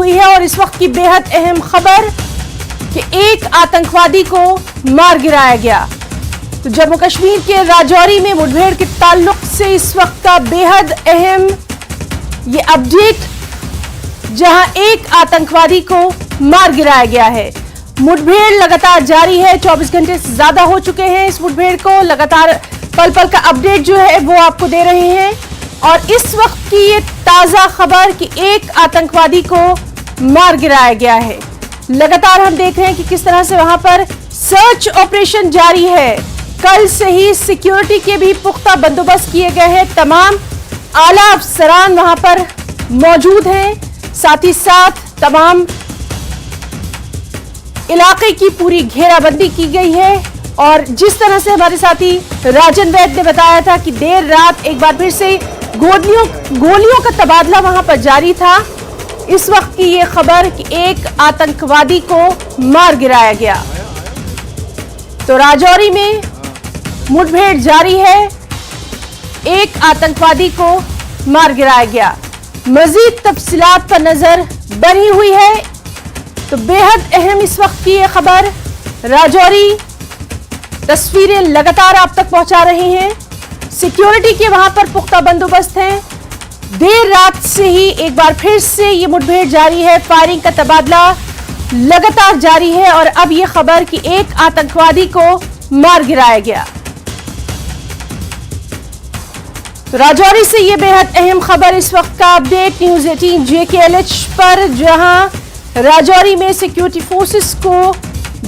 हुई है और इस वक्त की बेहद अहम खबर कि एक आतंकवादी को मार गिराया गया। तो जम्मू कश्मीर के राजौरी में मुठभेड़ के ताल्लुक से इस वक्त का बेहद अहम ये अपडेट, जहां एक आतंकवादी को मार गिराया गया है। मुठभेड़ लगातार जारी है, 24 घंटे से ज्यादा हो चुके हैं इस मुठभेड़ को। लगातार पल पल का अपडेट जो है वो आपको दे रहे हैं और इस वक्त की ये ताजा खबर कि एक आतंकवादी को मार गिराया गया है। लगातार हम देख रहे हैं कि किस तरह से वहां पर सर्च ऑपरेशन जारी है। कल से ही सिक्योरिटी के भी पुख्ता बंदोबस्त किए गए हैं। तमाम आला अफसरान वहां पर मौजूद हैं, साथ ही साथ तमाम इलाके की पूरी घेराबंदी की गई है। और जिस तरह से हमारे साथी राजन वैद ने बताया था कि देर रात एक बार फिर से गोलियों का तबादला वहां पर जारी था। इस वक्त की ये खबर कि एक आतंकवादी को मार गिराया गया। तो राजौरी में मुठभेड़ जारी है, एक आतंकवादी को मार गिराया गया। मजीद तफसीलात पर नजर बनी हुई है। तो बेहद अहम इस वक्त की ये खबर, राजौरी तस्वीरें लगातार आप तक पहुंचा रही हैं। सिक्योरिटी के वहां पर पुख्ता बंदोबस्त है। देर रात से ही एक बार फिर से ये मुठभेड़ जारी है, फायरिंग का तबादला लगातार जारी है और अब ये खबर कि एक आतंकवादी को मार गिराया गया। तो राजौरी से ये बेहद अहम खबर, इस वक्त का अपडेट न्यूज़ 18 JKLH पर, जहां राजौरी में सिक्योरिटी फोर्सेस को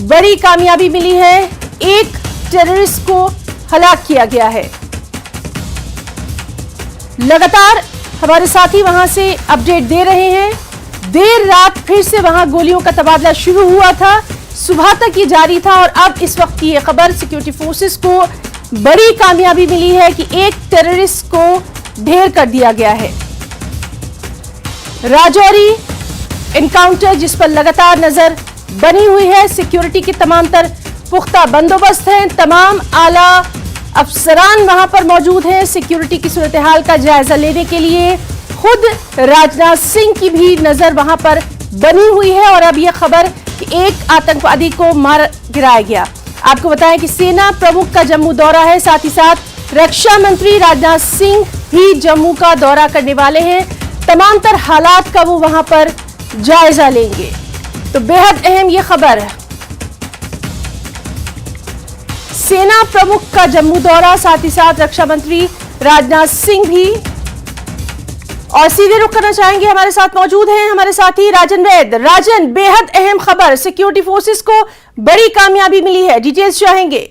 बड़ी कामयाबी मिली है। एक टेररिस्ट को हलाक किया गया है। लगातार हमारे साथी वहां से अपडेट दे रहे हैं। देर रात फिर से वहां गोलियों का तबादला शुरू हुआ था, सुबह तक ये जारी था और अब इस वक्त की ये खबर, सिक्योरिटी फोर्सेस को बड़ी कामयाबी मिली है कि एक टेररिस्ट को ढेर कर दिया गया है। राजौरी एनकाउंटर जिस पर लगातार नजर बनी हुई है, सिक्योरिटी के तमाम तर पुख्ता बंदोबस्त हैं, तमाम आला अफसरान वहां पर मौजूद हैं। सिक्योरिटी की सूरत हाल का जायजा लेने के लिए खुद राजनाथ सिंह की भी नजर वहां पर बनी हुई है और अब यह खबर कि एक आतंकवादी को मार गिराया गया। आपको बताएं कि सेना प्रमुख का जम्मू दौरा है, साथ ही साथ रक्षा मंत्री राजनाथ सिंह भी जम्मू का दौरा करने वाले हैं। तमाम तर हालात का वो वहां पर जायजा लेंगे। तो बेहद अहम यह खबर है, सेना प्रमुख का जम्मू दौरा, साथ ही साथ रक्षा मंत्री राजनाथ सिंह भी। और सीधे रुख करना चाहेंगे, हमारे साथ मौजूद हैं हमारे साथी राजन वैद। राजन, बेहद अहम खबर, सिक्योरिटी फोर्सेस को बड़ी कामयाबी मिली है, डिटेल्स चाहेंगे।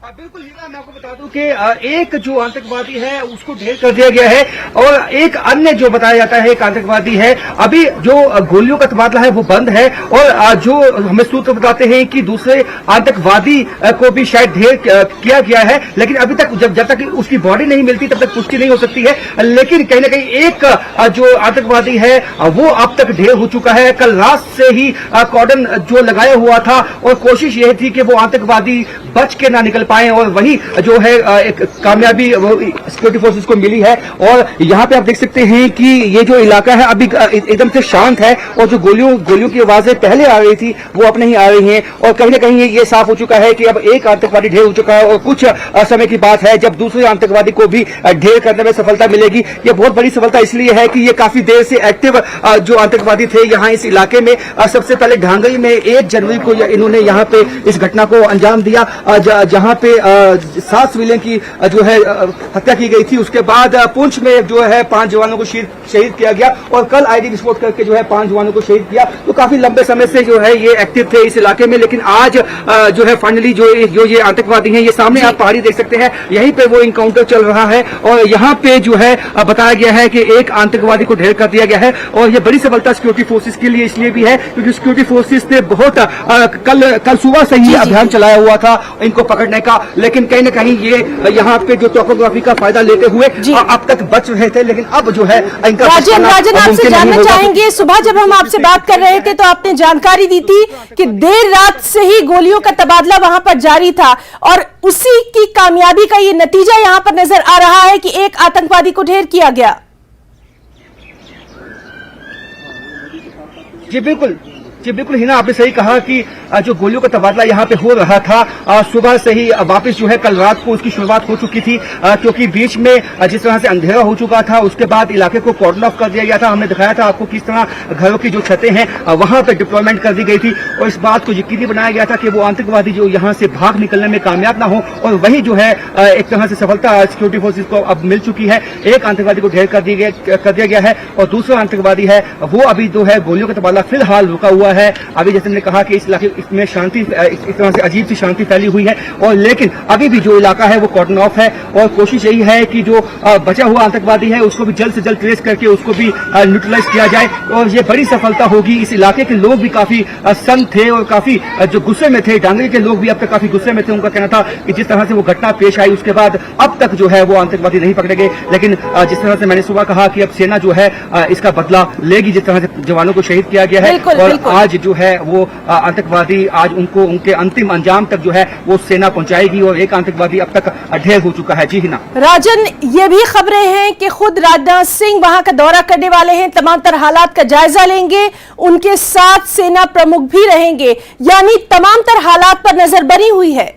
बिल्कुल हीरा, मैं आपको बता दूं कि एक जो आतंकवादी है उसको ढेर कर दिया गया है और एक अन्य जो बताया जाता है एक आतंकवादी है। अभी जो गोलियों का तबादला है वो बंद है और जो हमें सूत्र बताते हैं कि दूसरे आतंकवादी को भी शायद ढेर किया गया है, लेकिन अभी तक जब तक उसकी बॉडी नहीं मिलती तब तक पुष्टि नहीं हो सकती है। लेकिन कहीं ना कहीं एक जो आतंकवादी है वो अब तक ढेर हो चुका है। कल रात से ही कॉर्डन जो लगाया हुआ था और कोशिश यह थी कि वो आतंकवादी बच के ना निकल पाए और वही जो है एक कामयाबी सिक्योरिटी फोर्सेस को मिली है। और यहाँ पे आप देख सकते हैं कि ये जो इलाका है अभी एकदम से शांत है और जो गोलियों की आवाजें पहले आ रही थी वो अब नहीं आ रही हैं और कहीं ना कहीं ये साफ हो चुका है कि अब एक आतंकवादी ढेर हो चुका है और कुछ समय की बात है जब दूसरे आतंकवादी को भी ढेर करने में सफलता मिलेगी। ये बहुत बड़ी सफलता इसलिए है कि ये काफी देर से एक्टिव जो आतंकवादी थे यहाँ इस इलाके में। सबसे पहले ढांगरी में 1 जनवरी को इन्होंने यहाँ पे इस घटना को अंजाम दिया जहाँ पे 7 सिविलियन की जो है हत्या की गई थी। उसके बाद पुंछ में जो है 5 जवानों को शहीद किया गया और कल आईडी विस्फोट करके जो है 5 जवानों को शहीद किया। तो काफी लंबे समय से जो है ये एक्टिव थे इस इलाके में, लेकिन आज जो है फाइनली जो ये आतंकवादी हैं, ये सामने आप पहाड़ी देख सकते हैं, यहीं पे वो इनकाउंटर चल रहा है और यहाँ पे जो है बताया गया है कि एक आतंकवादी को ढेर कर दिया गया है। और ये बड़ी सफलता सिक्योरिटी फोर्सेस के लिए इसलिए भी है क्योंकि सिक्योरिटी फोर्सेस ने बहुत कल सुबह से ही अभियान चलाया हुआ था इनको पकड़ने का, लेकिन कहीं न कहीं ये यहाँ पे जो टोपोग्राफी का फायदा लेते हुए अब तक बच रहे थे, लेकिन अब जो है इनका राजन आपसे जानना चाहेंगे, सुबह जब हम आपसे बात कर रहे थे तो आपने जानकारी दी थी कि देर रात से ही गोलियों का तबादला वहां पर जारी था और उसी की कामयाबी का ये नतीजा यहां पर नजर आ रहा है कि एक आतंकवादी को ढेर किया गया। जी बिल्कुल, जी बिल्कुल हिना, आपने सही कहा कि जो गोलियों का तबादला यहाँ पे हो रहा था सुबह से ही वापस जो है कल रात को उसकी शुरुआत हो चुकी थी, क्योंकि बीच में जिस तरह से अंधेरा हो चुका था उसके बाद इलाके को कॉर्डन ऑफ कर दिया गया था। हमने दिखाया था आपको किस तरह घरों की जो छतें हैं वहां पर डिप्लॉयमेंट कर दी गई थी और इस बात को यकीनी बनाया गया था कि वो आतंकवादी जो यहाँ से भाग निकलने में कामयाब ना हो। और वही जो है एक तरह से सफलता सिक्योरिटी फोर्सेज को अब मिल चुकी है। एक आतंकवादी को ढेर कर दिया गया है और दूसरा आतंकवादी है वो अभी जो है गोलियों का तबादला फिलहाल रुका हुआ है। अभी जैसे ने कहा कि इस इलाके इसमें शांति इस तरह से अजीब सी शांति फैली हुई है और लेकिन अभी भी जो इलाका है वो कॉर्डन ऑफ है और कोशिश यही है कि जो बचा हुआ आतंकवादी है उसको भी जल्द से जल्द ट्रेस करके उसको भी न्यूट्रलाइज किया जाए और ये बड़ी सफलता होगी। इस इलाके के लोग भी काफी सख्त थे और काफी जो गुस्से में थे। डांगरी के लोग भी अब तक काफी गुस्से में थे। उनका कहना था कि जिस तरह से वो घटना पेश आई उसके बाद अब तक जो है वो आतंकवादी नहीं पकड़े गए, लेकिन जिस तरह से मैंने सुबह कहा कि अब सेना जो है इसका बदला लेगी। जिस तरह से जवानों को शहीद किया गया है और आज जो है वो आतंकवादी आज उनको उनके अंतिम अंजाम तक जो है वो सेना पहुंचाएगी और एक आतंकवादी अब तक ढेर हो चुका है। जी हिना। राजन, ये भी खबरें हैं कि खुद राजनाथ सिंह वहां का दौरा करने वाले हैं, तमाम तरह हालात का जायजा लेंगे, उनके साथ सेना प्रमुख भी रहेंगे, यानी तमाम तरह हालात पर नजर बनी हुई है।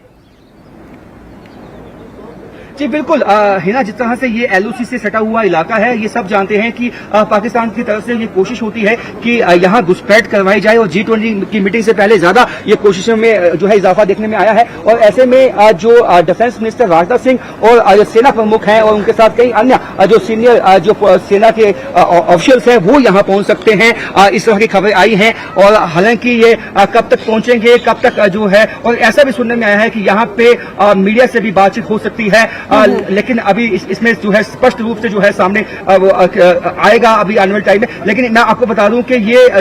जी बिल्कुल हिना, जिस तरह से ये एलओसी से सटा हुआ इलाका है ये सब जानते हैं कि पाकिस्तान की तरफ से ये कोशिश होती है कि यहाँ घुसपैठ करवाई जाए और G20 की मीटिंग से पहले ज्यादा ये कोशिशों में जो है इजाफा देखने में आया है। और ऐसे में जो डिफेंस मिनिस्टर राजनाथ सिंह और सेना प्रमुख हैं और उनके साथ कई अन्य जो सीनियर जो सेना के ऑफिशियल्स हैं वो यहाँ पहुंच सकते हैं। इस तरह की खबरें आई हैं और हालांकि ये कब तक पहुंचेंगे कब तक जो है, और ऐसा भी सुनने में आया है कि यहाँ पे मीडिया से भी बातचीत हो सकती है। लेकिन अभी इसमें जो है स्पष्ट रूप से जो है सामने वो आएगा अभी आने वाले टाइम में। लेकिन मैं आपको बता दूं कि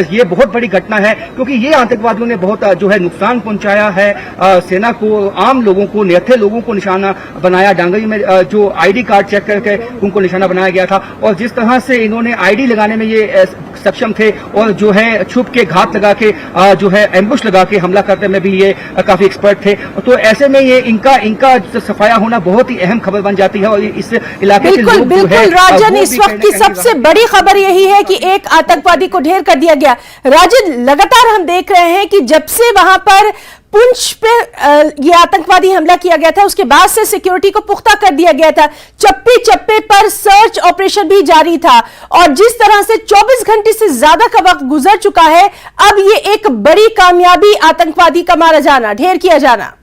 ये बहुत बड़ी घटना है क्योंकि ये आतंकवादियों ने बहुत जो है नुकसान पहुंचाया है सेना को, आम लोगों को, निहत्थे लोगों को निशाना बनाया। डांगरी में जो आईडी कार्ड चेक करके उनको निशाना बनाया गया था और जिस तरह से इन्होंने आईडी लगाने में ये सक्षम थे और जो है छुप के घात लगा के जो है एम्बुश लगा के हमला करने में भी ये काफी एक्सपर्ट थे। तो ऐसे में ये इनका सफाया होना बहुत ही अहम खबर बन जाती है और इस इलाके के लोग बिल्कुल राजन, इस वक्त की सबसे बड़ी खबर यही है कि एक आतंकवादी को ढेर कर दिया गया। राजन, लगातार हम देख रहे हैं कि जब से वहां पर पुंछ पे ये आतंकवादी हमला किया गया था उसके बाद से सिक्योरिटी को पुख्ता कर दिया गया था, चप्पे चप्पे पर सर्च ऑपरेशन भी जारी था और जिस तरह से 24 घंटे से ज्यादा का वक्त गुजर चुका है, अब ये एक बड़ी कामयाबी आतंकवादी का मारा जाना, ढेर किया जाना।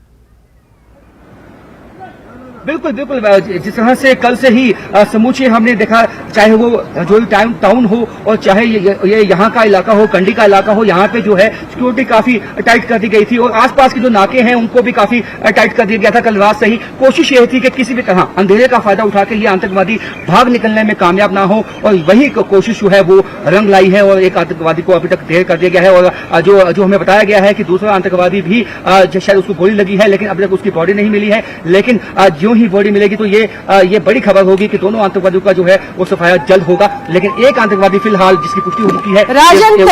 बिल्कुल बिल्कुल, जिस तरह से कल से ही समूचे हमने देखा, चाहे वो जो टाउन हो और चाहे ये यहाँ का इलाका हो, कंडी का इलाका हो, यहाँ पे जो है सिक्योरिटी काफी टाइट कर दी गई थी और आसपास के जो नाके हैं उनको भी काफी टाइट कर दिया गया था। कल रात से ही कोशिश ये थी कि किसी भी तरह अंधेरे का फायदा उठा के ये आतंकवादी भाग निकलने में कामयाब ना हो और वही कोशिश जो है वो रंग लाई है और एक आतंकवादी को अभी तक ढेर कर दिया गया है। और जो हमें बताया गया है कि दूसरा आतंकवादी भी शायद उसको गोली लगी है लेकिन अभी तक उसकी बॉडी नहीं मिली है। लेकिन ही बॉडी मिलेगी तो ये बड़ी खबर होगी कि दोनों आतंकवादियों का जो है वो सफाया जल्द होगा। लेकिन एक आतंकवादी फिलहाल जिसकी पुष्टि हो चुकी है। राजन,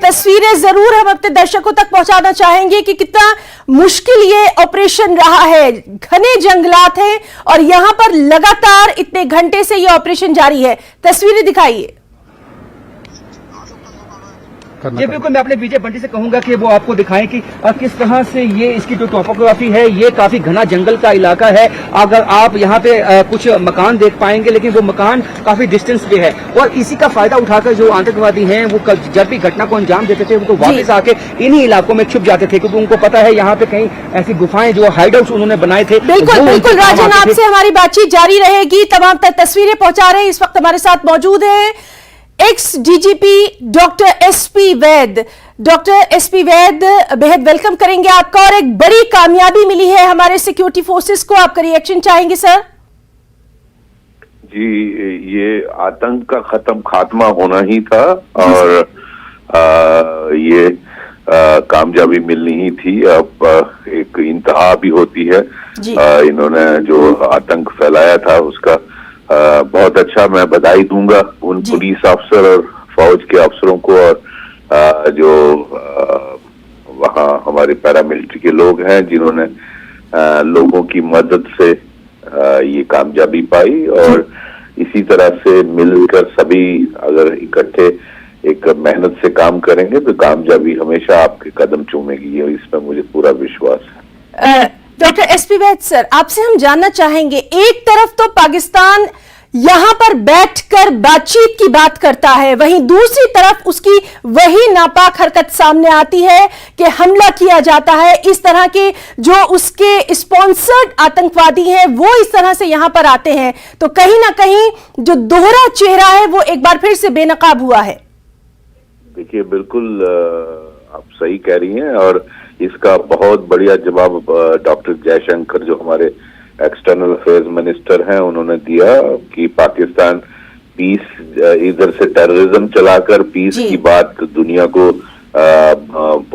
तस्वीरें जरूर हम अपने दर्शकों तक पहुंचाना चाहेंगे कि कितना मुश्किल ये ऑपरेशन रहा है। घने जंगलात हैं और यहां पर लगातार इतने घंटे से ये ऑपरेशन जारी है। तस्वीरें दिखाइए। जी बिल्कुल, मैं अपने विजय बंटी से कहूंगा कि वो आपको दिखाएं कि किस तरह से ये इसकी जो टोपोग्राफी है, ये काफी घना जंगल का इलाका है। अगर आप यहाँ पे कुछ मकान देख पाएंगे लेकिन वो मकान काफी डिस्टेंस पे है और इसी का फायदा उठाकर जो आतंकवादी हैं वो जब भी घटना को अंजाम देते थे वो वापस आके इन्हीं इलाकों में छुप जाते थे क्योंकि उनको पता है यहाँ पे कहीं ऐसी गुफाएं जो हाइड आउट उन्होंने बनाए थे। बिल्कुल बिल्कुल राजन, आपसे हमारी बातचीत जारी रहेगी। तमाम तस्वीरें पहुंचा रहे हैं, इस वक्त हमारे साथ मौजूद है एक्स डीजीपी डॉक्टर एसपी वैद। डॉक्टर एसपी वैद, बेहद वेलकम करेंगे आपका। और एक बड़ी कामयाबी मिली है हमारे सिक्योरिटी फोर्सेस को, आपका रिएक्शन चाहेंगे सर? जी, ये आतंक का खात्मा होना ही था और ये कामयाबी मिलनी ही थी। अब एक इंतहा भी होती है। इन्होंने जो आतंक फैलाया था उसका बहुत अच्छा मैं बधाई दूंगा उन पुलिस अफसर और फौज के अफसरों को और जो वहाँ हमारे पैरामिलिट्री के लोग हैं जिन्होंने लोगों की मदद से ये कामयाबी पाई। और इसी तरह से मिलकर सभी अगर इकट्ठे एक मेहनत से काम करेंगे तो कामयाबी हमेशा आपके कदम चूमेगी, ये इसमें मुझे पूरा विश्वास है। डॉक्टर एसपी वैद सर, आपसे हम जानना चाहेंगे, एक तरफ तो पाकिस्तान यहां पर बैठकर बातचीत की बात करता है, वहीं दूसरी तरफ उसकी वही नापाक हरकत सामने आती है कि हमला किया जाता है। इस तरह के जो उसके स्पॉन्सर्ड आतंकवादी हैं वो इस तरह से यहां पर आते हैं, तो कहीं ना कहीं जो दोहरा चेहरा है वो एक बार फिर से बेनकाब हुआ है। देखिए, बिल्कुल आप सही कह रही हैं, और इसका बहुत बढ़िया जवाब डॉक्टर जयशंकर जो हमारे एक्सटर्नल अफेयर्स मिनिस्टर हैं उन्होंने दिया कि पाकिस्तान पीस इधर से टेररिज्म चलाकर पीस की बात दुनिया को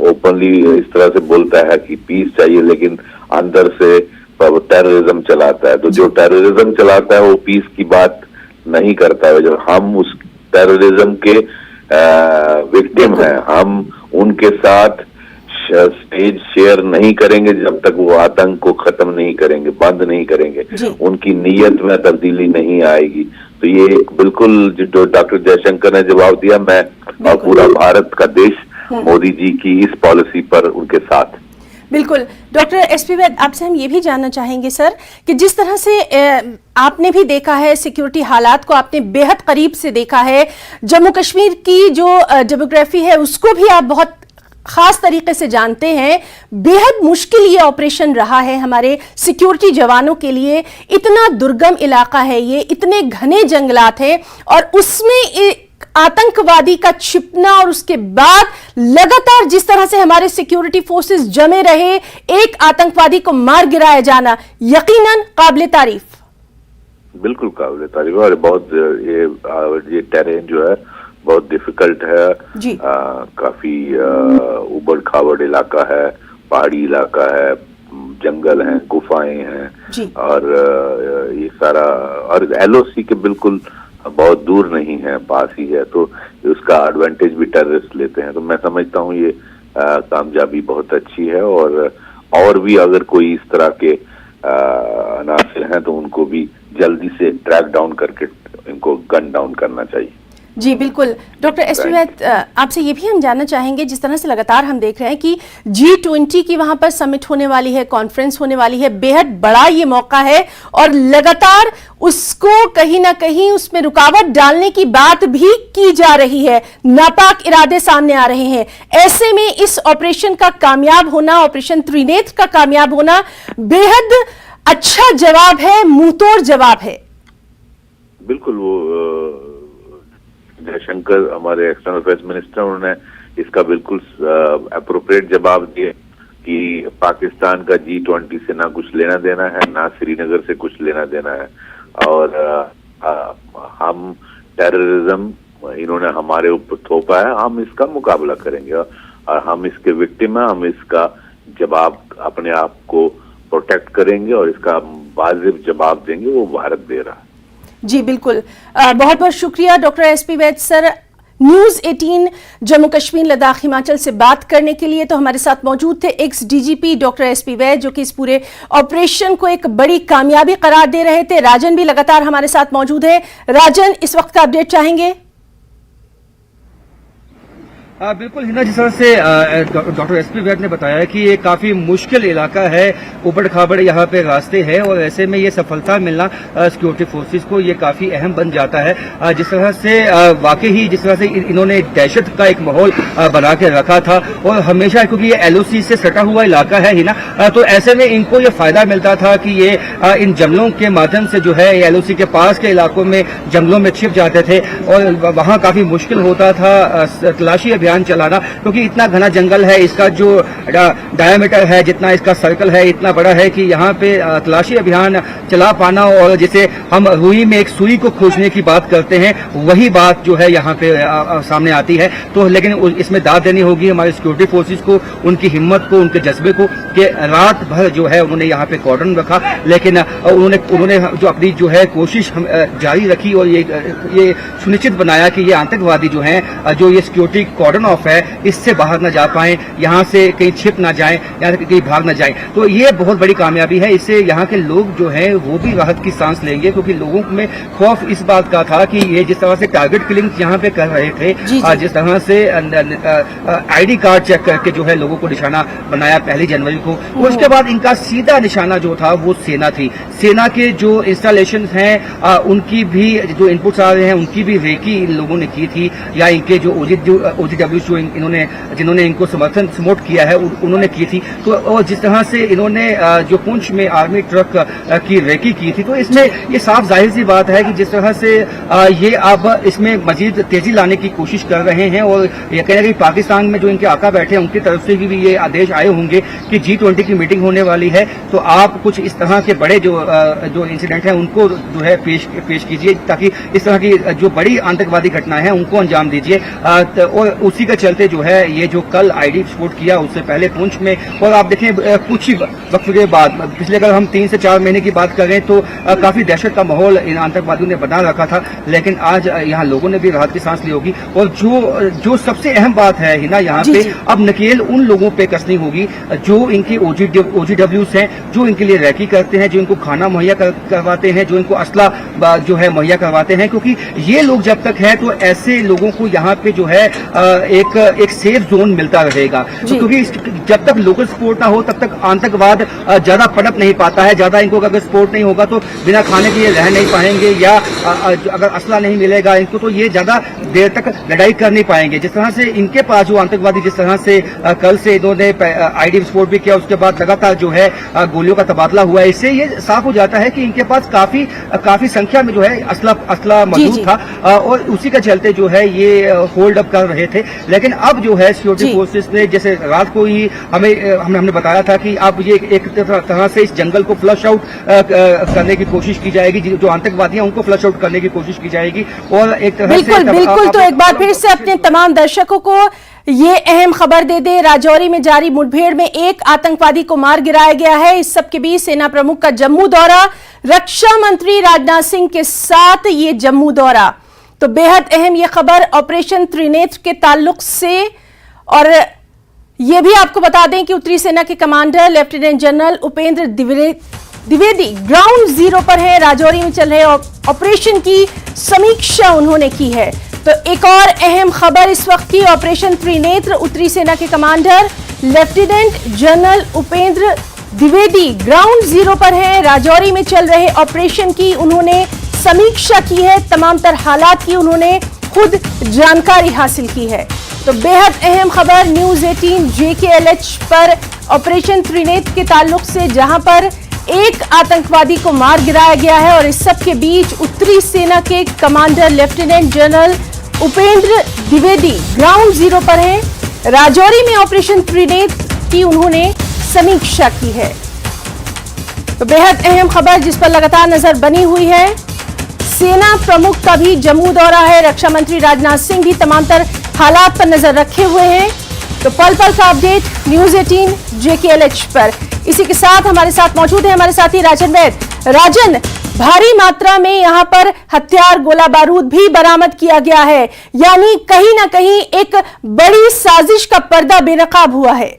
ओपनली इस तरह से बोलता है कि पीस चाहिए, लेकिन अंदर से टेररिज्म चलाता है। तो जो टेररिज्म चलाता है वो पीस की बात नहीं करता है। जब हम उस टेररिज्म के विक्टिम हैं, हम उनके साथ स्टेज शेयर नहीं करेंगे जब तक वो आतंक को खत्म नहीं करेंगे, बंद नहीं करेंगे, उनकी नीयत में तब्दीली नहीं आएगी। तो ये बिल्कुल जो डॉक्टर जयशंकर ने जवाब दिया, मैं और पूरा भारत का देश मोदी जी की इस पॉलिसी पर उनके साथ। बिल्कुल। डॉक्टर एसपी वैद, आपसे हम ये भी जानना चाहेंगे सर कि जिस तरह से आपने भी देखा है, सिक्योरिटी हालात को आपने बेहद करीब से देखा है, जम्मू कश्मीर की जो डेमोग्राफी है उसको भी आप बहुत खास तरीके से जानते हैं, बेहद मुश्किल ये ऑपरेशन रहा है हमारे सिक्योरिटी जवानों के लिए। इतना दुर्गम इलाका है ये, इतने घने जंगलात हैं और उसमें आतंकवादी का छिपना और उसके बाद लगातार जिस तरह से हमारे सिक्योरिटी फोर्सेस जमे रहे, एक आतंकवादी को मार गिराया जाना यकीनन काबिले तारीफ। बिल्कुल काबिले तारीफ, और बहुत ये टेरेन जो है बहुत डिफिकल्ट है जी। काफी उबड़ खाबड़ इलाका है, पहाड़ी इलाका है, जंगल हैं, गुफाएं हैं जी। और ये सारा, और एलओसी के बिल्कुल बहुत दूर नहीं है, पास ही है, तो उसका एडवांटेज भी टेररिस्ट लेते हैं। तो मैं समझता हूँ ये कामयाबी बहुत अच्छी है, और भी अगर कोई इस तरह के अनासिर हैं तो उनको भी जल्दी से ट्रैक डाउन करके इनको गन डाउन करना चाहिए। जी बिल्कुल। डॉक्टर एसपी वैद, आपसे ये भी हम जानना चाहेंगे, जिस तरह से लगातार हम देख रहे हैं कि G20 की वहां पर समिट होने वाली है, कॉन्फ्रेंस होने वाली है, बेहद बड़ा ये मौका है और लगातार उसको कहीं ना कहीं उसमें रुकावट डालने की बात भी की जा रही है, नापाक इरादे सामने आ रहे हैं। ऐसे में इस ऑपरेशन का कामयाब होना, ऑपरेशन त्रिनेत्र का कामयाब होना बेहद अच्छा जवाब है, मुंहतोड़ जवाब है। बिल्कुल, वो जयशंकर हमारे एक्सटर्नल अफेयर्स मिनिस्टर, उन्होंने इसका बिल्कुल अप्रोप्रिएट जवाब दिया कि पाकिस्तान का G20 से ना कुछ लेना देना है, ना श्रीनगर से कुछ लेना देना है, और हम टेररिज्म इन्होंने हमारे ऊपर थोपा है, हम इसका मुकाबला करेंगे और हम इसके विक्टिम हैं, हम इसका जवाब अपने आप को प्रोटेक्ट करेंगे और इसका वाजिब जवाब देंगे, वो भारत दे रहा है। जी बिल्कुल। बहुत बहुत शुक्रिया डॉक्टर एसपी वैद सर, न्यूज़ 18 जम्मू कश्मीर लद्दाख हिमाचल से बात करने के लिए। तो हमारे साथ मौजूद थे एक्स डीजीपी डॉक्टर एसपी वैद, जो कि इस पूरे ऑपरेशन को एक बड़ी कामयाबी करार दे रहे थे। राजन भी लगातार हमारे साथ मौजूद है। राजन, इस वक्त का अपडेट चाहेंगे? बिल्कुल हिना, जिस तरह से डॉक्टर एसपी वैद ने बताया कि ये काफी मुश्किल इलाका है, उबड़ खाबड़ यहाँ पे रास्ते हैं, और ऐसे में ये सफलता मिलना सिक्योरिटी फोर्सेस को ये काफी अहम बन जाता है। जिस तरह से वाकई ही जिस तरह से इन्होंने दहशत का एक माहौल बना के रखा था, और हमेशा क्योंकि ये एलओसी से सटा हुआ इलाका है हिना, तो ऐसे में इनको ये फायदा मिलता था कि ये इन जंगलों के माध्यम से जो है एलओसी के पास के इलाकों में जंगलों में छिप जाते थे, और वहाँ काफी मुश्किल होता था तलाशी अभियान चलाना, क्योंकि इतना घना जंगल है, इसका जो डायमीटर है, जितना इसका सर्कल है, इतना बड़ा है कि यहाँ पे तलाशी अभियान चला पाना, और जैसे हम रुई में एक सुई को खोजने की बात करते हैं, वही बात जो है यहाँ पे सामने आती है। तो लेकिन इसमें दाद देनी होगी हमारे सिक्योरिटी फोर्सेस को, उनकी हिम्मत को, उनके जज्बे को, कि रात भर जो है उन्होंने यहाँ पे कॉर्डन रखा, लेकिन उन्होंने जो अपनी जो है कोशिश जारी रखी, और ये सुनिश्चित बनाया कि ये आतंकवादी जो है, जो ये सिक्योरिटी कॉर्डन कॉर्डन ऑफ है, इससे बाहर न जा पाए, यहाँ से कहीं छिप ना जाए, यहाँ से कहीं भाग न जाए। तो ये बहुत बड़ी कामयाबी है। इससे यहाँ के लोग जो है वो भी राहत की सांस लेंगे, क्योंकि लोगों में खौफ इस बात का था कि ये जिस तरह से टारगेट किलिंग यहाँ पे कर रहे थे, जिस तरह से आईडी कार्ड चेक करके जो है लोगों को निशाना बनाया 1 जनवरी को, उसके बाद इनका सीधा निशाना जो था वो सेना थी। सेना के जो इंस्टॉलेशन हैं उनकी भी जो इनपुट्स आ रहे हैं उनकी भी रेकी इन लोगों ने की थी, या इनके जो ओजीडब्ल्यू जो जिन्होंने इनको समर्थन सपोर्ट किया है उन्होंने की थी। तो जिस तरह से इन्होंने जो पुंछ में आर्मी ट्रक की रेकी की थी, तो इसमें ये साफ जाहिर सी बात है कि जिस तरह से ये अब इसमें मजीद तेजी लाने की कोशिश कर रहे हैं, और ये कहीं ना कहीं पाकिस्तान में जो इनके आका बैठे हैं उनकी तरफ से भी ये आदेश आए होंगे कि G20 की मीटिंग होने वाली है, तो आप कुछ इस तरह के बड़े जो इंसिडेंट हैं उनको जो है पेश कीजिए, ताकि इस तरह की जो बड़ी आतंकवादी घटनाएं हैं उनको अंजाम दीजिए। और उसी के चलते जो है ये जो कल आईडी विस्फोट किया, उससे पहले पुंछ में, और आप देखें कुछ ही वक्त के बाद, पिछले अगर हम 3 से 4 महीने की बात करें तो काफी दहशत का माहौल इन आतंकवादियों ने बना रखा था, लेकिन आज यहाँ लोगों ने भी राहत की सांस ली होगी। और जो सबसे अहम बात है हिना, यहाँ पे अब नकेल उन लोगों पे कसनी होगी जो इनके ओजीडब्ल्यूज हैं, जो इनके लिए रैकी करते हैं, जो इनको खाना मुहैया करवाते हैं, जो इनको असला जो है मुहैया करवाते हैं, क्योंकि ये लोग जब तक है तो ऐसे लोगों को यहाँ पे जो है एक सेफ जोन मिलता रहेगा। तो क्योंकि जब तक लोकल सपोर्ट ना हो तब तक आतंकवाद ज्यादा पनप नहीं पाता है। ज्यादा इनको अगर सपोर्ट नहीं होगा तो बिना खाने के ये रह नहीं पाएंगे, या अगर असला नहीं मिलेगा इनको तो ये ज्यादा देर तक लड़ाई कर नहीं पाएंगे। जिस तरह से इनके पास जो आतंकवादी जिस तरह से कल से इन्होंने आईडी विस्फोट भी किया, उसके बाद लगातार जो है गोलियों का तबादला हुआ है, इससे ये साफ हो जाता है कि इनके पास काफी संख्या में जो है असला मौजूद था, और उसी के चलते जो है ये होल्ड अप कर रहे थे। लेकिन अब जो है सिक्योरिटी फोर्सेस ने, जैसे रात को ही हमने बताया था कि अब ये एक तरह से इस जंगल को फ्लश आउट करने की कोशिश की जाएगी, जो आतंकवादी हैं उनको फ्लश आउट करने की कोशिश की जाएगी। और एक तरह से बिल्कुल तो एक बार फिर से अपने तमाम दर्शकों को ये अहम खबर दे दे, राजौरी में जारी मुठभेड़ में एक आतंकवादी को मार गिराया गया है। इस सब के बीच सेना प्रमुख का जम्मू दौरा, रक्षा मंत्री राजनाथ सिंह के साथ ये जम्मू दौरा, तो बेहद अहम ये खबर ऑपरेशन त्रिनेत्र के ताल्लुक से। और ये भी आपको बता दें कि उत्तरी सेना के commander lieutenant general Upendra Dwivedi ground zero पर है, राजौरी में चल रहे ऑपरेशन की समीक्षा उन्होंने की है। तो एक और अहम खबर इस वक्त की, ऑपरेशन त्रिनेत्र, उत्तरी सेना के commander lieutenant general Upendra Dwivedi ground zero पर है, राजौरी में चल रहे ऑपरेशन की उन्होंने समीक्षा की है, तमाम तर हालात की उन्होंने खुद जानकारी हासिल की है। तो बेहद अहम खबर न्यूज 18 JKLH पर ऑपरेशन त्रिनेत्र के ताल्लुक से, जहां पर एक आतंकवादी को मार गिराया गया है, और इस सब के बीच उत्तरी सेना के commander lieutenant general Upendra Dwivedi ground zero पर हैं, राजौरी में ऑपरेशन त्रिनेत्र की उन्होंने समीक्षा की है। तो बेहद अहम खबर जिस पर लगातार नजर बनी हुई है। सेना प्रमुख का भी जम्मू दौरा है, रक्षा मंत्री राजनाथ सिंह भी तमाम तर हालात पर नजर रखे हुए हैं। तो पल पल का अपडेट न्यूज 18 JKLH पर। इसी के साथ हमारे साथ मौजूद है हमारे साथी राजन वैद। राजन, भारी मात्रा में यहां पर हथियार गोला बारूद भी बरामद किया गया है, यानी कहीं ना कहीं एक बड़ी साजिश का पर्दा बेनकाब हुआ है।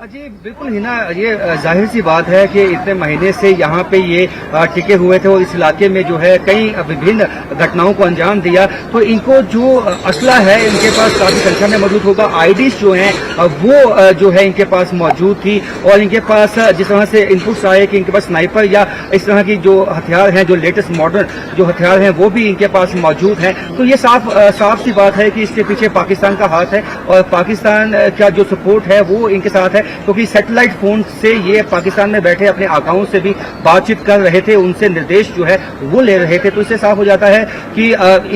जी बिल्कुल हिना, ये जाहिर सी बात है कि इतने महीने से यहाँ पे ये टिके हुए थे और इस इलाके में जो है कई विभिन्न घटनाओं को अंजाम दिया, तो इनको जो असला है इनके पास काफी संख्या में मौजूद होगा। आईडीज जो हैं वो जो है इनके पास मौजूद थी, और इनके पास जिस तरह से इनपुट्स आए कि इनके पास स्नाइपर या इस तरह की जो हथियार हैं, जो लेटेस्ट मॉडर्न जो हथियार हैं वो भी इनके पास मौजूद हैं। तो ये साफ सी बात है कि इसके पीछे पाकिस्तान का हाथ है, और पाकिस्तान का जो सपोर्ट है वो इनके साथ है, क्योंकि सैटेलाइट फोन से ये पाकिस्तान में बैठे अपने आकाओं से भी बातचीत कर रहे थे, उनसे निर्देश जो है वो ले रहे थे। तो इससे साफ हो जाता है कि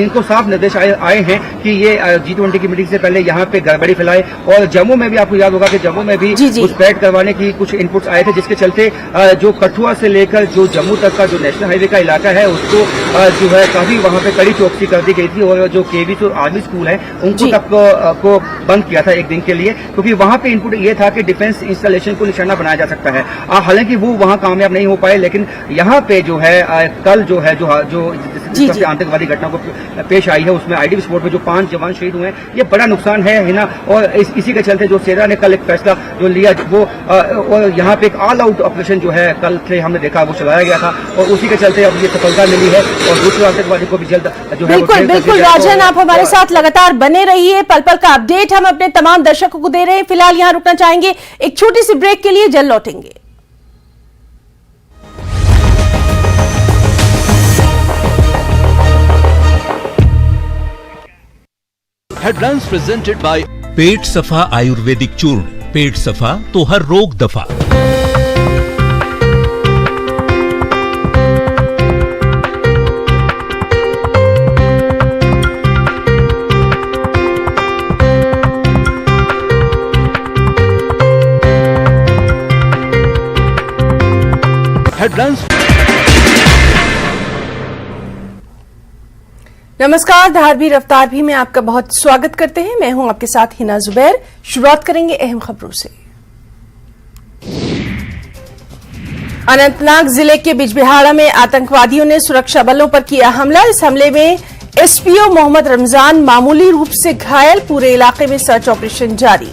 इनको साफ निर्देश आए हैं कि ये G20 की मीटिंग से पहले यहाँ पे गड़बड़ी फैलाए। और जम्मू में भी आपको याद होगा कि जम्मू में भी घुसपैठ करवाने की कुछ इनपुट्स आए थे, जिसके चलते जो कठुआ से लेकर जो जम्मू तक का जो नेशनल हाईवे का इलाका है उसको जो है काफी वहाँ पे कड़ी चौकसी कर दी गई थी, और जो KV जो आर्मी स्कूल है उनको तक को बंद किया था एक दिन के लिए, क्योंकि वहाँ पे इनपुट ये था कि डिफेंस इंस्टॉलेशन को निशाना बनाया जा सकता है। हालांकि वो वहां कामयाब नहीं हो पाए, लेकिन यहाँ पे जो है कल जो है जो जी, सबसे आतंकवादी घटना को पेश आई है, उसमें आईडी विस्फोट में जो 5 जवान शहीद हुए हैं, ये बड़ा नुकसान है ना। और इसी के चलते जो सेना ने कल एक फैसला जो लिया वो और यहाँ पे एक ऑल आउट ऑपरेशन जो है कल से हमने देखा वो चलाया गया था, और उसी के चलते अब ये सफलता मिली है और दूसरे आतंकवादी को भी जल्द जो है बिल्कुल बिल्कुल राजन, आप हमारे साथ लगातार बने रहिए। पल पल का अपडेट हम अपने तमाम दर्शकों को दे रहे हैं। फिलहाल यहां रुकना चाहेंगे एक छोटी सी ब्रेक के लिए, जल्द लौटेंगे। हेडलाइंस प्रेजेंटेड बाय पेट सफा आयुर्वेदिक चूर्ण। पेट सफा तो हर रोग दफा। हेडलाइंस। नमस्कार, धारवी रफ्तार भी में आपका बहुत स्वागत करते हैं। मैं हूं आपके साथ हिना जुबैर। शुरुआत करेंगे अहम खबरों से। अनंतनाग जिले के बिजबिहाड़ा में आतंकवादियों ने सुरक्षा बलों पर किया हमला। इस हमले में एसपीओ मोहम्मद रमजान मामूली रूप से घायल। पूरे इलाके में सर्च ऑपरेशन जारी।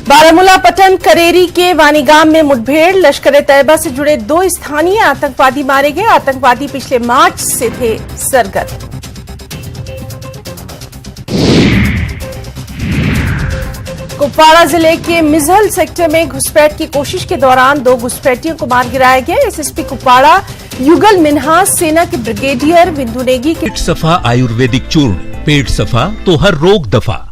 बारामूला पटन करेरी के वानीगाम में मुठभेड़। लश्कर ए तैयबा से जुड़े 2 स्थानीय आतंकवादी मारे गए। आतंकवादी पिछले मार्च से थे सरगर्म। कुपवाड़ा जिले के मिजहल सेक्टर में घुसपैठ की कोशिश के दौरान 2 घुसपैठियों को मार गिराया गया। एसएसपी कुपवाड़ा युगल मिन्हास सेना के ब्रिगेडियर बिंदु नेगी के पेट सफा आयुर्वेदिक चूर्ण। पेट सफा तो हर रोग दफा।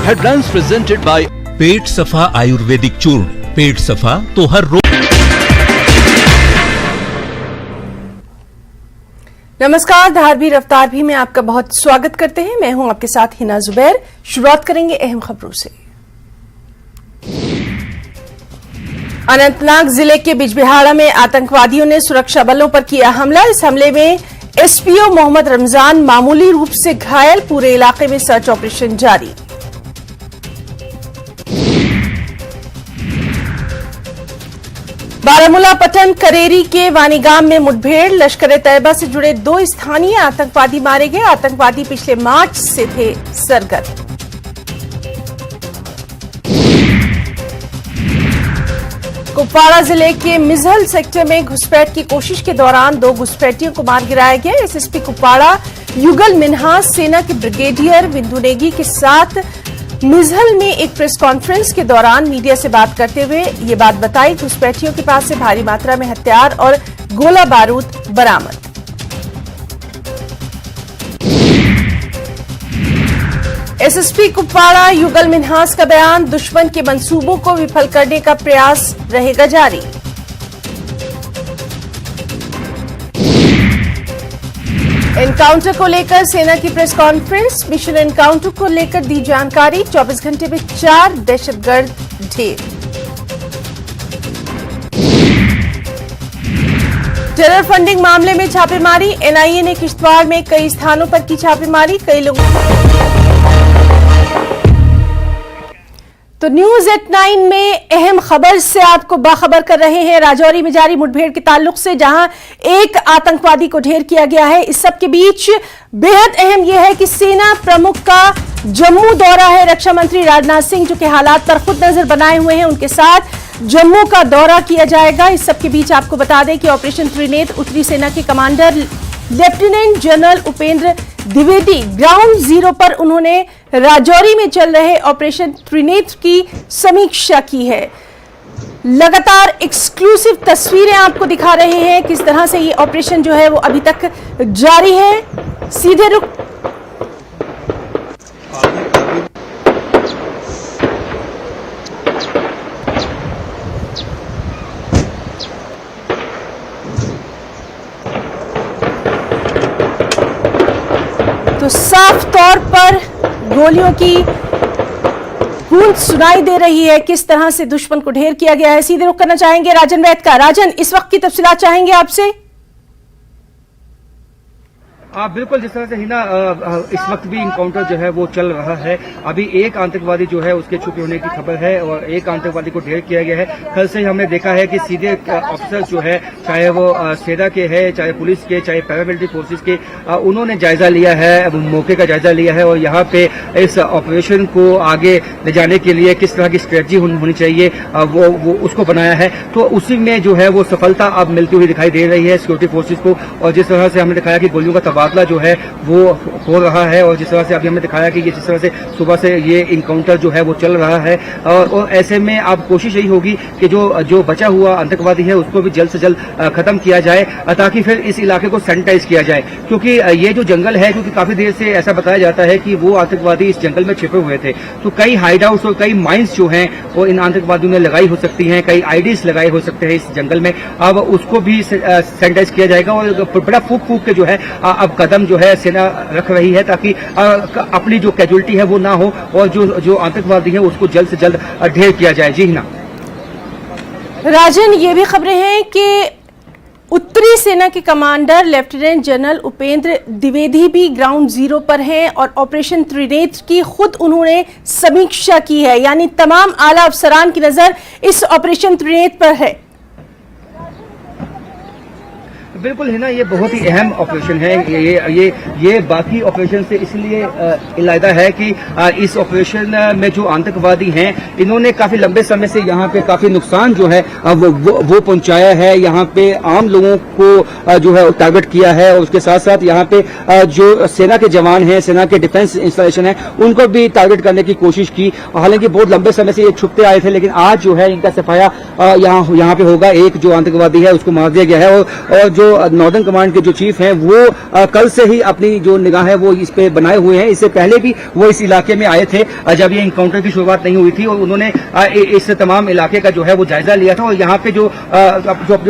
हेडलाइंस प्रेजेंटेड बाय पेट सफा आयुर्वेदिक चूर्ण। पेट सफा तो हर रोग। नमस्कार, धारवी रफ्तार भी में आपका बहुत स्वागत करते हैं। मैं हूं आपके साथ हिना जुबैर। शुरुआत करेंगे अहम खबरों से। अनंतनाग जिले के बिजबिहाड़ा में आतंकवादियों ने सुरक्षा बलों पर किया हमला। इस हमले में एसपीओ मोहम्मद रमजान मामूली रूप से घायल। पूरे इलाके में सर्च ऑपरेशन जारी। बारामूला पटन करेरी के वानीगाम में मुठभेड़। लश्कर ए तैयबा से जुड़े 2 स्थानीय आतंकवादी मारे गए। आतंकवादी पिछले मार्च से थे सरगर्म। कुपवाड़ा जिले के मिजहल सेक्टर में घुसपैठ की कोशिश के दौरान 2 घुसपैठियों को मार गिराया गया। एसएसपी कुपवाड़ा युगल मिन्हास सेना के ब्रिगेडियर बिंदु नेगी के साथ मिजहल में एक प्रेस कॉन्फ्रेंस के दौरान मीडिया से बात करते हुए ये बात बताई। घुसपैठियों के पास से भारी मात्रा में हथियार और गोला बारूद बरामद। एसएसपी कुपवाड़ा युगल मिन्हास का बयान। दुश्मन के मंसूबों को विफल करने का प्रयास रहेगा जारी। एनकाउंटर को लेकर सेना की प्रेस कॉन्फ्रेंस। मिशन एनकाउंटर को लेकर दी जानकारी। 24 घंटे में 4 दहशतगर्द ढेर। टेरर फंडिंग मामले में छापेमारी। एनआईए ने किश्तवाड़ में कई स्थानों पर की छापेमारी। कई लोगों तो न्यूज एट 9 में अहम खबर से आपको बाखबर कर रहे हैं राजौरी में जारी मुठभेड़ के ताल्लुक से, जहां एक आतंकवादी को ढेर किया गया है। इस सब के बीच बेहद अहम यह है कि सेना प्रमुख का जम्मू दौरा है। रक्षा मंत्री राजनाथ सिंह जो कि हालात पर खुद नजर बनाए हुए हैं, उनके साथ जम्मू का दौरा किया जाएगा। इस सब के बीच आपको बता दें कि ऑपरेशन त्रिनेत्र उत्तरी सेना के commander lieutenant general Upendra Dwivedi ground zero पर उन्होंने राजौरी में चल रहे ऑपरेशन त्रिनेत्र की समीक्षा की है। लगातार एक्सक्लूसिव तस्वीरें आपको दिखा रहे हैं किस तरह से ये ऑपरेशन जो है वो अभी तक जारी है। सीधे रुक तो गोलियों की गूंज सुनाई दे रही है। किस तरह से दुश्मन को ढेर किया गया है, सीधे रुख करना चाहेंगे राजन वैद का। राजन, इस वक्त की तफसीलात चाहेंगे आपसे। बिल्कुल, जिस तरह से हिना इस वक्त भी इनकाउंटर जो है वो चल रहा है। अभी एक आतंकवादी जो है उसके छुपे होने की खबर है और एक आतंकवादी को ढेर किया गया है। कल से ही हमने देखा है कि सीधे ऑफिसर जो है, चाहे वो सेना के है, चाहे पुलिस के, चाहे पैरामिलिट्री फोर्सेस के, उन्होंने जायजा लिया है, मौके का जायजा लिया है और यहाँ पे इस ऑपरेशन को आगे ले जाने के लिए किस तरह की स्ट्रेटजी होनी चाहिए वो उसको बनाया है। तो उसी में जो है वो सफलता अब मिलती हुई दिखाई दे रही है सिक्योरिटी फोर्सेज को। और जिस तरह से हमने दिखाया कि गोलियों का तबादला जो है वो हो रहा है और जिस तरह से अभी हमने दिखाया कि ये जिस तरह से सुबह से ये इनकाउंटर जो है वो चल रहा है और ऐसे में अब कोशिश यही होगी कि जो बचा हुआ आतंकवादी है उसको भी जल्द से जल्द खत्म किया जाए ताकि फिर इस इलाके को सैनिटाइज किया जाए। क्योंकि ये जो जंगल है, क्योंकि काफी देर से ऐसा बताया जाता है कि वो आतंकवादी इस जंगल में छिपे हुए थे, तो कई हाइड आउट्स और कई माइंस जो हैं वो इन आतंकवादियों ने लगाई हो सकती हैं, कई आईडीज लगाए हो सकते हैं इस जंगल में। अब उसको भी सैनिटाइज किया जाएगा और बड़ा फूक के जो है अब कदम जो है सेना रख रही है ताकि अपनी जो कैजुअलिटी है वो ना हो और जो आतंकवादी है उसको जल्द से जल्द ढेर किया जाए। जी ना राजन, ये भी खबरें हैं कि उत्तरी सेना के commander lieutenant general Upendra Dwivedi भी ग्राउंड जीरो पर हैं और ऑपरेशन त्रिनेत्र की खुद उन्होंने समीक्षा की है, यानी तमाम आला अफसरान की नजर इस ऑपरेशन त्रिनेत्र पर है। बिल्कुल है ना, ये बहुत ही अहम ऑपरेशन है। ये बाकी ऑपरेशन से इसलिए इलादा है कि इस ऑपरेशन में जो आतंकवादी हैं इन्होंने काफी लंबे समय से यहाँ पे काफी नुकसान जो है वो पहुंचाया है। यहाँ पे आम लोगों को जो है टारगेट किया है और उसके साथ साथ यहाँ पे जो सेना के जवान हैं, सेना के डिफेंस इंस्टॉलेशन है, उनको भी टारगेट करने की कोशिश की। हालांकि बहुत लंबे समय से ये छुपते आए थे, लेकिन आज जो है इनका सफाया यहाँ पे होगा। एक जो आतंकवादी है उसको मार दिया गया है और जो नॉर्दर्न कमांड के जो चीफ हैं वो कल से ही अपनी जो निगाह है वो इस पे बनाए हुए हैं। इससे पहले भी वो इस इलाके में आए थे जब ये इनकाउंटर की शुरुआत नहीं हुई थी और उन्होंने इस तमाम इलाके का जो है वो जायजा लिया था और यहाँ पे जो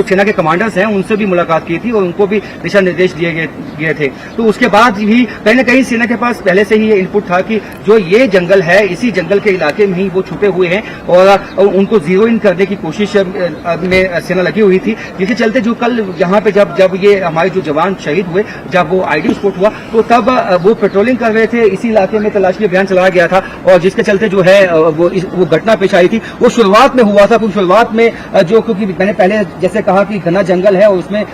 सेना के कमांडर्स हैं उनसे भी मुलाकात की थी और उनको भी दिशा निर्देश दिए गए थे। तो उसके बाद भी कहीं न कहीं सेना के पास पहले से ही ये इनपुट था कि जो ये जंगल है, इसी जंगल के इलाके में ही वो छुपे हुए हैं और उनको जीरो इन करने की कोशिश में सेना लगी हुई थी। जिसके चलते जो कल यहाँ पे जब ये हमारे जो जवान शहीद हुए, जब वो आईडी विस्फोट हुआ तो तब वो पेट्रोलिंग कर रहे थे, इसी इलाके में तलाशी अभियान चलाया गया था और जिसके चलते जो है वो घटना पेश आई थी। वो शुरुआत में हुआ था, क्योंकि शुरुआत में क्योंकि मैंने पहले जैसे कहा कि घना जंगल है और उसमें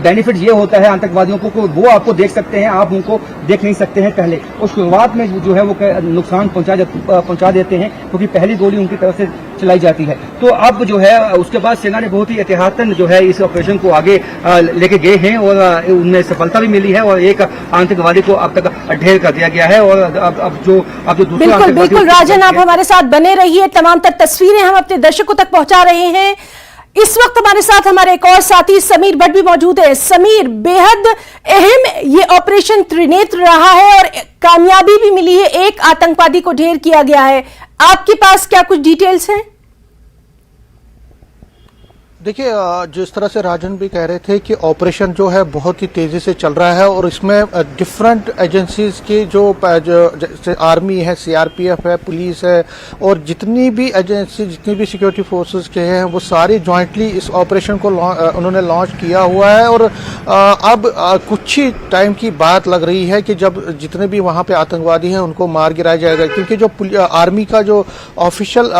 बेनिफिट ये होता है आतंकवादियों को वो आपको देख सकते हैं, आप उनको देख नहीं सकते हैं पहले। और शुरुआत में जो है वो नुकसान पहुंचा देते हैं क्योंकि पहली गोली उनकी तरफ से चलाई जाती है। तो अब जो है उसके बाद सेना ने बहुत ही एहतियातन जो है इस ऑपरेशन को आगे लेके गए हैं और उनमें सफलता भी मिली है और एक आतंकवादी को अब तक ढेर कर दिया गया है। और अब जो दूसरा बिल्कुल राजन, आप हमारे साथ बने रहिए, तमाम तक तस्वीरें हम अपने दर्शकों तक पहुंचा रहे हैं। इस वक्त हमारे साथ हमारे एक और साथी समीर भट्ट भी मौजूद है। समीर, बेहद अहम ये ऑपरेशन त्रिनेत्र रहा है और कामयाबी भी मिली है, एक आतंकवादी को ढेर किया गया है। आपके पास क्या कुछ डिटेल्स हैं? देखिए, जिस तरह से राजन भी कह रहे थे कि ऑपरेशन जो है बहुत ही तेजी से चल रहा है और इसमें डिफरेंट एजेंसीज की जो जैसे आर्मी है, सीआरपीएफ है, पुलिस है और जितनी भी एजेंसी, जितनी भी सिक्योरिटी फोर्सेस के हैं वो सारी जॉइंटली इस ऑपरेशन को उन्होंने लॉन्च किया हुआ है। और अब कुछ ही टाइम की बात लग रही है कि जब जितने भी वहाँ पे आतंकवादी हैं उनको मार गिराया जाएगा, क्योंकि जो आर्मी का जो ऑफिशियल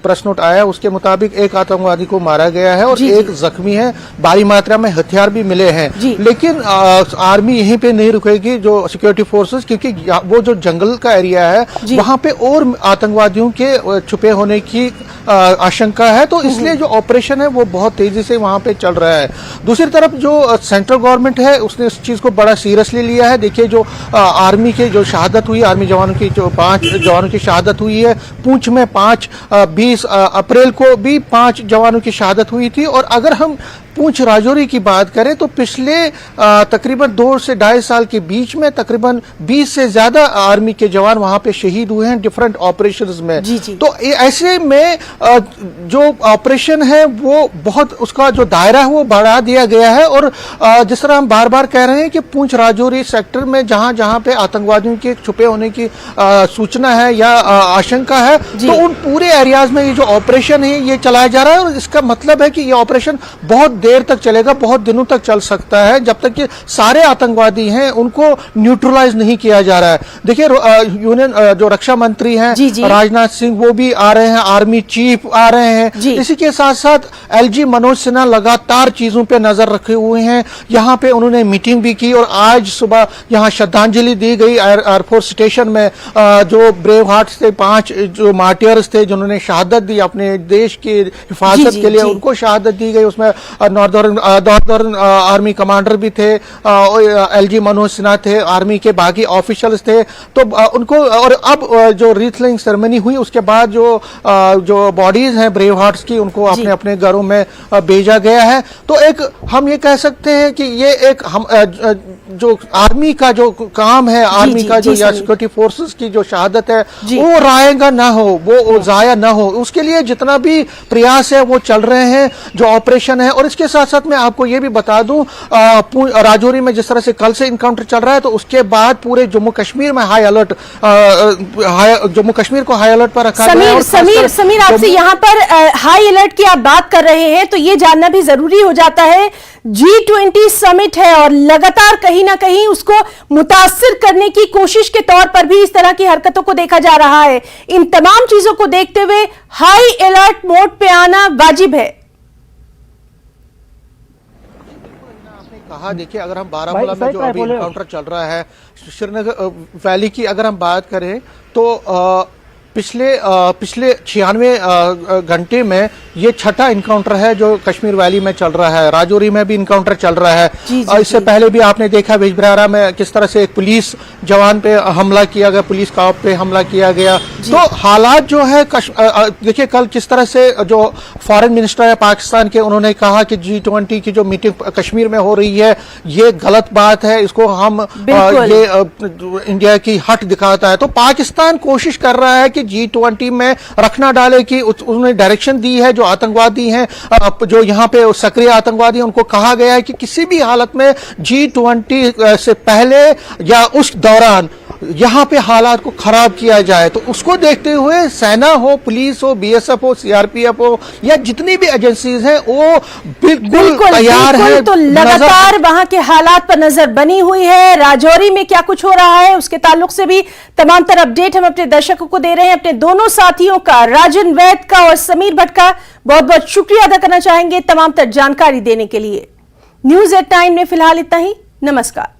प्रेस नोट आया उसके मुताबिक एक आतंकवादी को मारा गया है और एक जख्मी है, भारी मात्रा में हथियार भी मिले हैं। लेकिन आर्मी यहीं पे नहीं रुकेगी, जो सिक्योरिटी फोर्सेस, क्योंकि वो जो जंगल का एरिया है वहां पे और आतंकवादियों के छुपे होने की आशंका है, तो इसलिए जो ऑपरेशन है वो बहुत तेजी से वहां पे चल रहा है। दूसरी तरफ जो सेंट्रल गवर्नमेंट है उसने इस चीज को बड़ा सीरियसली लिया है। देखिए, जो आर्मी के जो शहादत हुई, आर्मी जवानों की जो 5 जवानों की शहादत हुई है, पुंछ में 20 अप्रैल को भी 5 जवानों की शहादत हुई थी। और अगर हम पूंछ राजौरी की बात करें तो पिछले तकरीबन 2 से 2.5 साल के बीच में तकरीबन 20 से ज्यादा आर्मी के जवान वहां पे शहीद हुए हैं डिफरेंट ऑपरेशंस में। जी जी। तो ऐसे में जो ऑपरेशन है वो बहुत उसका जो दायरा है वो बढ़ा दिया गया है और जिस तरह हम बार बार कह रहे हैं कि पूंछ राजौरी सेक्टर में जहां जहां पे आतंकवादियों के छुपे होने की सूचना है या आशंका है तो उन पूरे एरियाज में ये जो ऑपरेशन है ये चलाया जा रहा है और इसका मतलब है कि ये ऑपरेशन बहुत देर तक चलेगा, बहुत दिनों तक चल सकता है जब तक कि सारे आतंकवादी हैं उनको न्यूट्रलाइज नहीं किया जा रहा है। देखिए यूनियन जो रक्षा मंत्री हैं राजनाथ सिंह वो भी आ रहे हैं, आर्मी चीफ आ रहे हैं, इसी के साथ साथ एलजी मनोज सिन्हा लगातार चीजों पे नजर रखे हुए हैं। यहाँ पे उन्होंने मीटिंग भी की और आज सुबह यहाँ श्रद्धांजलि दी गई एयरफोर्स स्टेशन में जो ब्रेव हार्ट्स थे, 5 जो मार्टियर्स थे जिन्होंने शहादत दी अपने देश की हिफाजत के लिए, उनको शहादत दी गई। उसमें नॉर्दर्न आर्मी कमांडर भी थे, एलजी मनोज सिन्हा थे, आर्मी के बाकी ऑफिशियल्स थे। तो उनको और अब जो रीथ लेइंग सेरेमनी हुई उसके बाद जो बॉडीज हैं ब्रेव हार्ट्स की उनको अपने अपने घरों में भेजा गया है। तो एक हम ये कह सकते हैं कि ये एक हम जो आर्मी का जो काम है, आर्मी का जो या सिक्योरिटी फोर्सेस की जो शहादत है वो रायगा ना हो, वो जाया ना हो, उसके लिए जितना भी प्रयास है वो चल रहे हैं जो ऑपरेशन है। और इसके साथ साथ मैं आपको ये भी बता दूं राजौरी में जिस तरह से कल से इनकाउंटर चल रहा है तो उसके बाद पूरे जम्मू कश्मीर में हाई अलर्ट, जम्मू कश्मीर को हाई अलर्ट पर रखा गया है। समीर आपसे यहाँ पर हाई अलर्ट की आप बात कर रहे हैं तो ये जानना भी जरूरी हो जाता है, G20 समिट है और लगातार कहीं ना कहीं उसको मुतासिर करने की कोशिश के तौर पर भी इस तरह की हरकतों को देखा जा रहा है। इन तमाम चीजों को देखते हुए हाई अलर्ट मोड पे आना वाजिब है। कहा देखिए अगर हम बारामूला में जो अभी इनकाउंटर चल रहा है, श्रीनगर वैली की अगर हम बात करें तो पिछले 96 घंटे में ये छठा इनकाउंटर है जो कश्मीर वैली में चल रहा है। राजौरी में भी इनकाउंटर चल रहा है। इससे पहले भी आपने देखा बिजबिहारा में किस तरह से एक पुलिस जवान पे हमला किया गया, पुलिस कॉप पे हमला किया गया। तो हालात जो है देखिए कल किस तरह से जो फॉरेन मिनिस्टर है पाकिस्तान के उन्होंने कहा कि G20 की जो मीटिंग कश्मीर में हो रही है ये गलत बात है, इसको हम ये इंडिया की हट दिखाता है। तो पाकिस्तान कोशिश कर रहा है कि G20 में रखना डाले कि उन्होंने डायरेक्शन दी है जो आतंकवादी हैं, जो यहाँ पे सक्रिय आतंकवादी हैं, उनको कहा गया है कि किसी भी हालत में G20 से पहले या उस दौरान यहाँ पे हालात को खराब किया जाए। तो उसको देखते हुए सेना हो, पुलिस हो, BSF हो, CRPF हो या जितनी भी एजेंसीज हैं वो बिल्कुल तैयार है। तो लगातार वहां के हालात पर नजर बनी हुई है। राजौरी में क्या कुछ हो रहा है उसके ताल्लुक से भी तमाम तरह अपडेट हम अपने दर्शकों को दे रहे हैं। अपने दोनों साथियों का, राजन वैद का और समीर भट्ट का बहुत बहुत शुक्रिया अदा करना चाहेंगे तमाम तरह जानकारी देने के लिए। न्यूज़ 8 9 में फिलहाल इतना ही। नमस्कार।